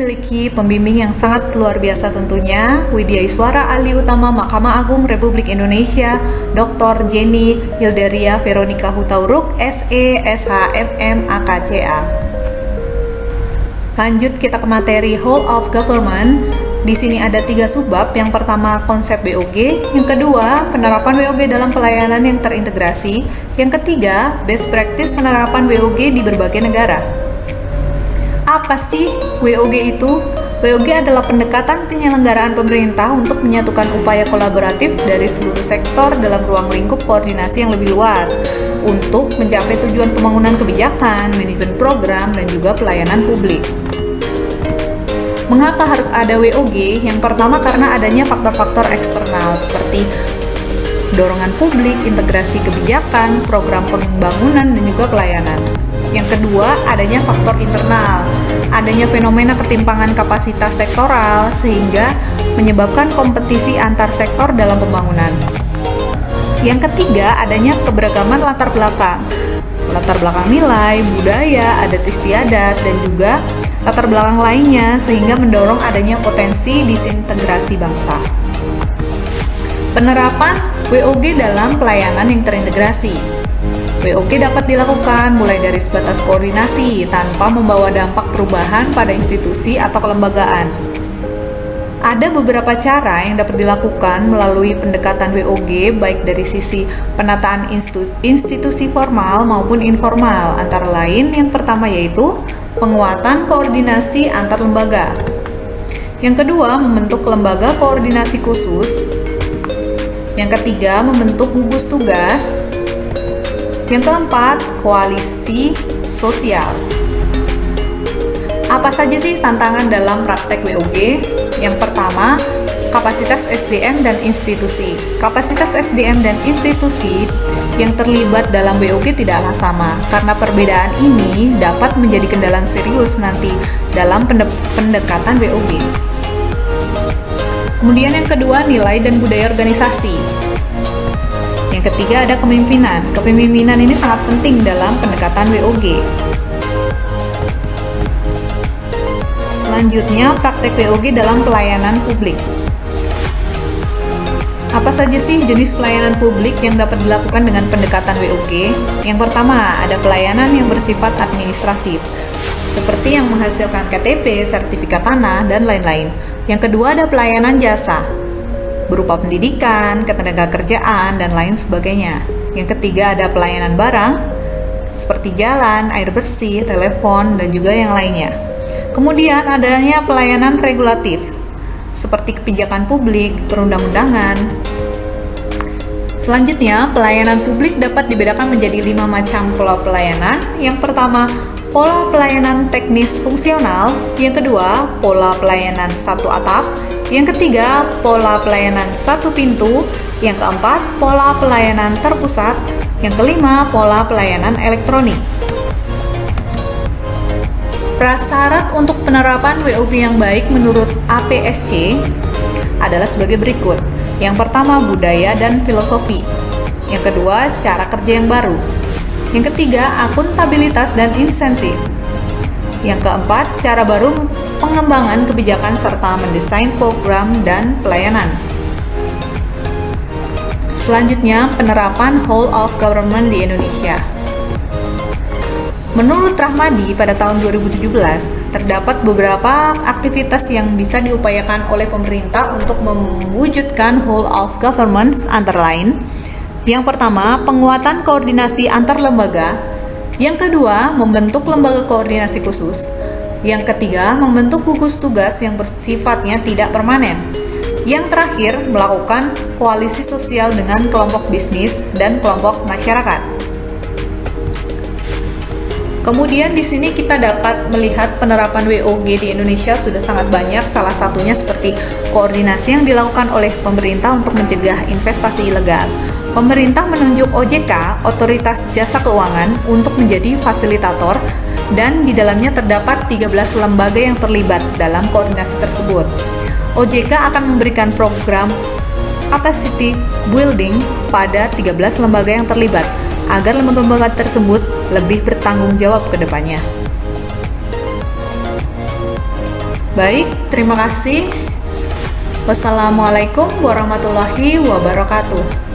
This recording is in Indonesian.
memiliki pembimbing yang sangat luar biasa tentunya, Widya Iswara Ahli Utama Mahkamah Agung Republik Indonesia, Dr. Jenny Hilderia Veronica Hutauruk, SE, SHMM, AKCA. Lanjut kita ke materi Whole of Government. Di sini ada 3 subbab. Yang pertama konsep WOG, yang kedua penerapan WOG dalam pelayanan yang terintegrasi, yang ketiga best practice penerapan WOG di berbagai negara. Apa sih WOG itu? WOG adalah pendekatan penyelenggaraan pemerintah untuk menyatukan upaya kolaboratif dari seluruh sektor dalam ruang lingkup koordinasi yang lebih luas untuk mencapai tujuan pembangunan kebijakan, manajemen program, dan juga pelayanan publik. Mengapa harus ada WOG? Yang pertama karena adanya faktor-faktor eksternal seperti dorongan publik, integrasi kebijakan, program pembangunan, dan juga pelayanan. Yang kedua, adanya faktor internal, adanya fenomena ketimpangan kapasitas sektoral sehingga menyebabkan kompetisi antar sektor dalam pembangunan. Yang ketiga, adanya keberagaman latar belakang nilai, budaya, adat istiadat, dan juga latar belakang lainnya sehingga mendorong adanya potensi disintegrasi bangsa. Penerapan WOG dalam pelayanan yang terintegrasi. WOG dapat dilakukan mulai dari sebatas koordinasi tanpa membawa dampak perubahan pada institusi atau kelembagaan. Ada beberapa cara yang dapat dilakukan melalui pendekatan WOG baik dari sisi penataan institusi formal maupun informal, antara lain yang pertama yaitu penguatan koordinasi antar lembaga. Yang kedua, membentuk lembaga koordinasi khusus. Yang ketiga, membentuk gugus tugas. Yang keempat, koalisi sosial. Apa saja sih tantangan dalam praktek WOG? Yang pertama, kapasitas SDM dan institusi. Kapasitas SDM dan institusi yang terlibat dalam WOG tidaklah sama, karena perbedaan ini dapat menjadi kendala serius nanti dalam pendekatan WOG. Kemudian yang kedua, nilai dan budaya organisasi. Yang ketiga ada kepemimpinan. Kepemimpinan ini sangat penting dalam pendekatan WOG. Selanjutnya, praktek WOG dalam pelayanan publik. Apa saja sih jenis pelayanan publik yang dapat dilakukan dengan pendekatan WOG? Yang pertama, ada pelayanan yang bersifat administratif, seperti yang menghasilkan KTP, sertifikat tanah, dan lain-lain. Yang kedua, ada pelayanan jasa, berupa pendidikan, ketenagakerjaan, dan lain sebagainya. Yang ketiga ada pelayanan barang, seperti jalan, air bersih, telepon, dan juga yang lainnya. Kemudian adanya pelayanan regulatif, seperti kebijakan publik, perundang-undangan. Selanjutnya, pelayanan publik dapat dibedakan menjadi 5 macam pola pelayanan. Yang pertama, pola pelayanan teknis fungsional. Yang kedua, pola pelayanan satu atap. Yang ketiga, pola pelayanan satu pintu. Yang keempat, pola pelayanan terpusat. Yang kelima, pola pelayanan elektronik. Prasyarat untuk penerapan WOG yang baik menurut APSC adalah sebagai berikut. Yang pertama, budaya dan filosofi. Yang kedua, cara kerja yang baru. Yang ketiga, akuntabilitas dan insentif. Yang keempat, cara baru pengembangan kebijakan serta mendesain program dan pelayanan. Selanjutnya, penerapan whole of government di Indonesia. Menurut Rahmadi, pada tahun 2017, terdapat beberapa aktivitas yang bisa diupayakan oleh pemerintah untuk mewujudkan whole of government, antara lain, yang pertama, penguatan koordinasi antar lembaga. Yang kedua, membentuk lembaga koordinasi khusus. Yang ketiga, membentuk gugus tugas yang bersifatnya tidak permanen. Yang terakhir, melakukan koalisi sosial dengan kelompok bisnis dan kelompok masyarakat. Kemudian di sini kita dapat melihat penerapan WOG di Indonesia sudah sangat banyak, salah satunya seperti koordinasi yang dilakukan oleh pemerintah untuk mencegah investasi ilegal. Pemerintah menunjuk OJK, Otoritas Jasa Keuangan, untuk menjadi fasilitator dan di dalamnya terdapat 13 lembaga yang terlibat dalam koordinasi tersebut. OJK akan memberikan program capacity building pada 13 lembaga yang terlibat agar lembaga-lembaga tersebut lebih bertanggung jawab ke depannya. Baik, terima kasih. Wassalamualaikum warahmatullahi wabarakatuh.